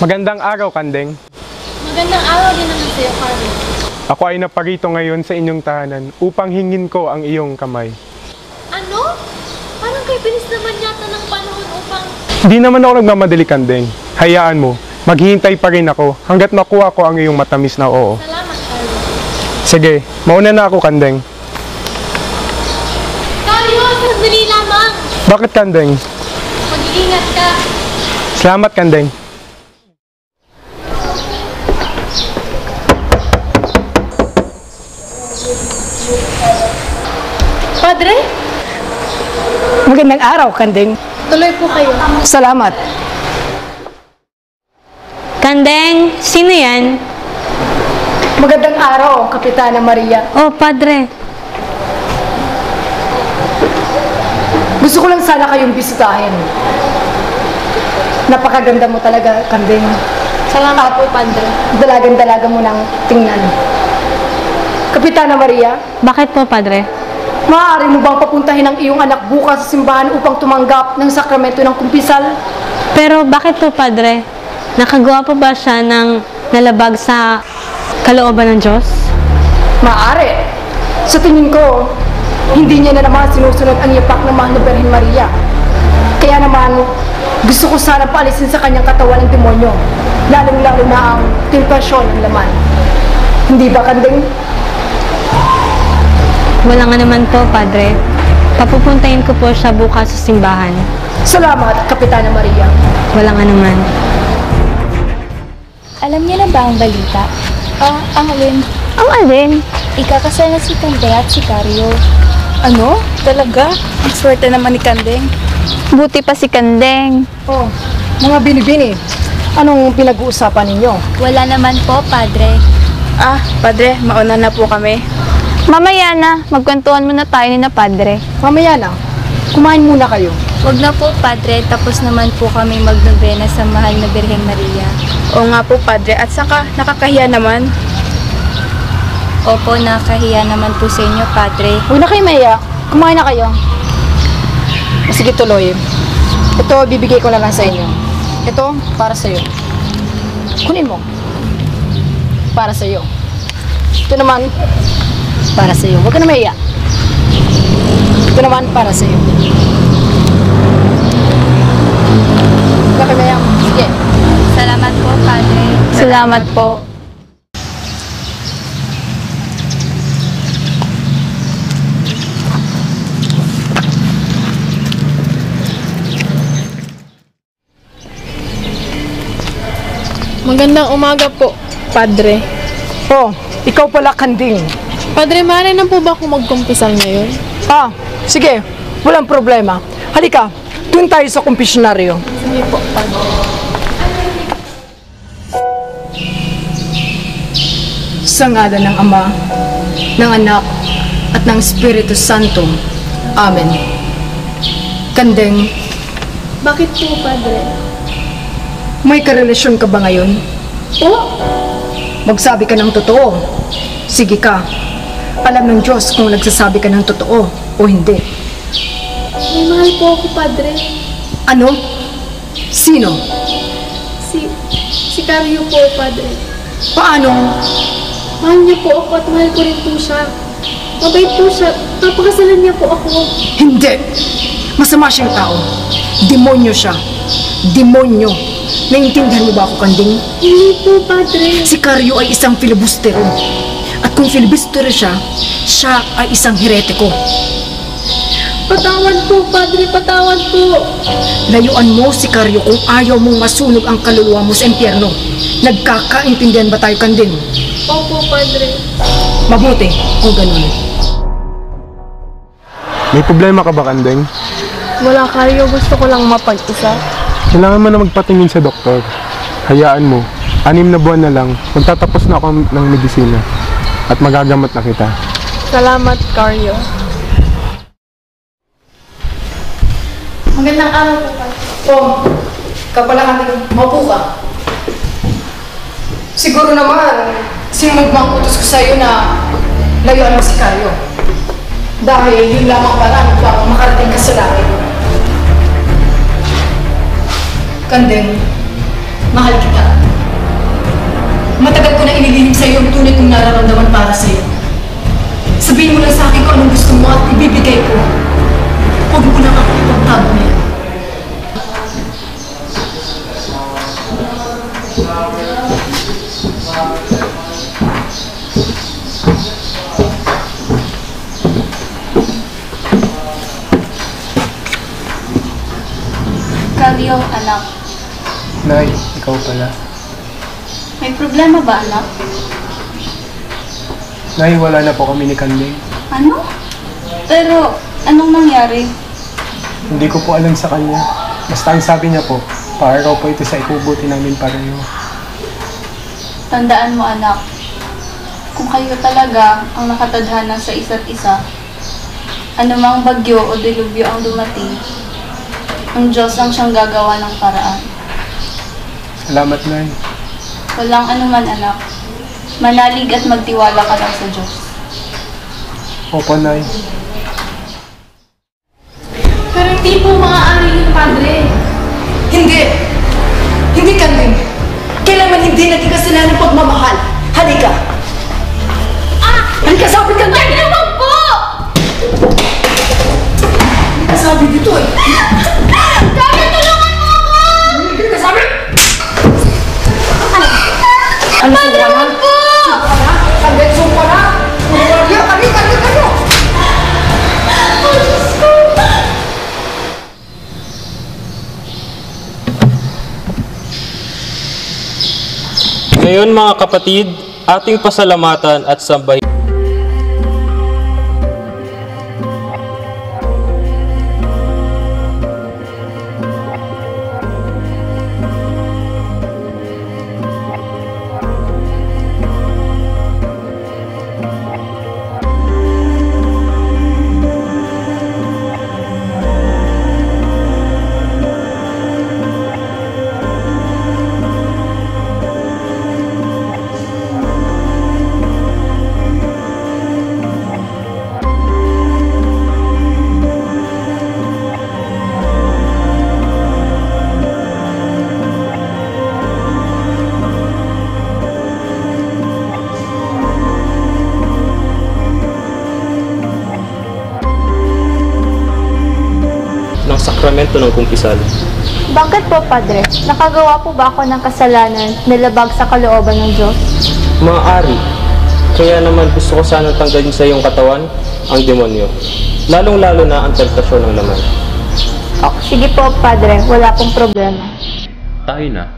Magandang araw, Kandeng. Magandang araw din naman sa iyo, Carlo. Ako ay naparito ngayon sa inyong tahanan upang hingin ko ang iyong kamay. Ano? Parang kay bilis naman yata ng panahon upang... Hindi naman ako nagmamadali, Kandeng. Hayaan mo, maghihintay pa rin ako hanggat makuha ko ang iyong matamis na oo. Salamat, Carlo. Sige, mauna na ako, Kandeng. Carlo, sandali lamang! Bakit, Kandeng? Mag-iingat ka. Salamat, Kandeng. Padre? Magandang araw, Kandeng. Tuloy po kayo. Salamat. Kandeng, sino yan? Magandang araw, Kapitana Maria. Oh, Padre. Gusto ko lang sana kayong bisitahin. Napakaganda mo talaga, Kandeng. Salamat po, Padre. Dalagan-dalaga mo nang tingnan. Kapitana Maria, Bakit po, Padre? maaari mo bang papuntahin ang iyong anak bukas sa simbahan upang tumanggap ng sakramento ng kumpisal? Pero bakit po, Padre? Nakagawa po ba siya ng nalabag sa kalooban ng Diyos? Maaari. Sa tingin ko, hindi niya na naman sinusunod ang yapak ng mahal na Birhen Maria. Kaya naman, gusto ko sana paalisin sa kanyang katawan ng demonyo, lalong-lalo na ang tentasyon ng laman. Hindi ba, Kandeng? Wala nga naman po, Padre. Papupuntahin ko po siya bukas sa simbahan. Salamat, Kapitana Maria. Wala nga naman. Alam niyo na ba ang balita? Ang alin? Ang alin? Ikakasal na si Kandeng at si Cario. Ano? Talaga? Ang swerte naman ni Kandeng. Buti pa si Kandeng. Oh, mga binibini, anong pinag-uusapan ninyo? Wala naman po, Padre. Padre, mauna na po kami. Mamaya na, magkwentuhan muna tayo ni na Padre. Mamaya na, kumain muna kayo. Wag na po, Padre. Tapos naman po kami magnobena sa mahal na Birhen Maria. Oo nga po, Padre. At saka, nakakahiya naman. Opo, nakahiya naman po sa inyo, Padre. Huwag na kayo maiyak, kumain na kayo. Sige, tuloy. Ito, bibigay ko na lang sa inyo. Ito, para sa iyo. Kunin mo. Para sa iyo. Ito naman, para sa iyo. Huwag ka na maiyak. Ito naman, para sa iyo. Huwag ka maiyak. Sige. Salamat po, Padre. Salamat po. Magandang umaga po, Padre. Oh, ikaw pala, Kanding. Padre, maaari na po ba akong magkumpisal ngayon? Sige. Walang problema. Halika, dun tayo sa kumpisyonaryo. Sige po, Padre. Sa ngalan ng Ama, ng Anak, at ng Espiritu Santo. Amen. Kandeng, Bakit po, Padre? may karelasyon ka ba ngayon? Magsabi ka ng totoo. Sige ka. Alam ng Diyos kung nagsasabi ka ng totoo o hindi. May mahal po ako, Padre. Ano? Sino? Si Cario po, Padre. Paano? Mahal niya po ako at mahal ko rin po siya. Mabait po siya. Papakasalan niya po ako. Hindi! Masama siyang tao. Demonyo siya. Demonyo. Naiintindihan mo ba ako, Kanding? Hindi po, Padre. Si Carlo ay isang filibustero. At kung filibustero siya, siya ay isang heretiko. Patawad po, Padre. Patawad po. Layuan mo si Carlo kung ayaw mong masunog ang kaluluwa mo sa impyerno. Nagkakaintindihan ba tayo, Kanding? Opo, Padre. Mabuti kung ganun. May problema ka ba, Kandeng? Wala, Carlo. Gusto ko lang mapag-isa. Kailangan mo na magpatingin sa doktor. Hayaan mo, 6 na buwan na lang, magtatapos na ako ng medisina. At magagamot na kita. Salamat, Carlo. Magandang araw po, Padre. Tom, ikaw pala Kanding. Maupo ka. Siguro naman, sinumang utos ko sa'yo na layuan mo si Carlo. Dahil yun lamang parang upang makarating ka sa langit. Kandeng, mahal kita. Matagal ko na inilihim sa iyo ang tunay kong nararamdaman para sa iyo. Sabihin mo lang sa akin kung anong gusto mo at ibibigay ko. Huwag mo lang ako ipagtago niya. Carlo, anak. Nay, ikaw pala. May problema ba, anak? Nay, wala na po kami ni Kandeng. Ano? Pero, anong nangyari? Hindi ko po alam sa kanya. Basta ang sabi niya po, para raw po ito sa ikubuti namin pareho. Tandaan mo, anak. Kung kayo talaga ang nakatadhana sa isa't isa, anumang bagyo o dilubyo ang dumating, ang Diyos ang siyang gagawa ng paraan. Salamat, Nay. Walang anuman, anak. Manalig at magtiwala ka lang sa Diyos. Opo, Nay. Pero hindi po maaari yung Padre. Hindi! Hindi, Kanding! Kailangan hindi naging kasalanan ng pagmamahal. Halika! Halika, sabi ka, Kanding! Naman po! Hindi ka sabi dito eh! Carlo, tulungan mo ako! Hindi ka sabi! Ano po ba na? Po! Kanding, sumpa na! Halika, halika! Ngayon mga kapatid, ating pasalamatan at sambahin. Ng sakramento ng kumpisal. Bakit po, Padre? Nakagawa po ba ako ng kasalanan na labag sa kalooban ng Diyos? Maaari. Kaya naman gusto ko sanang tanggalin sa iyong katawan ang demonyo. Lalong-lalo na ang tentasyon ng laman. Sige po, Padre. Wala pong problema. Tayo na.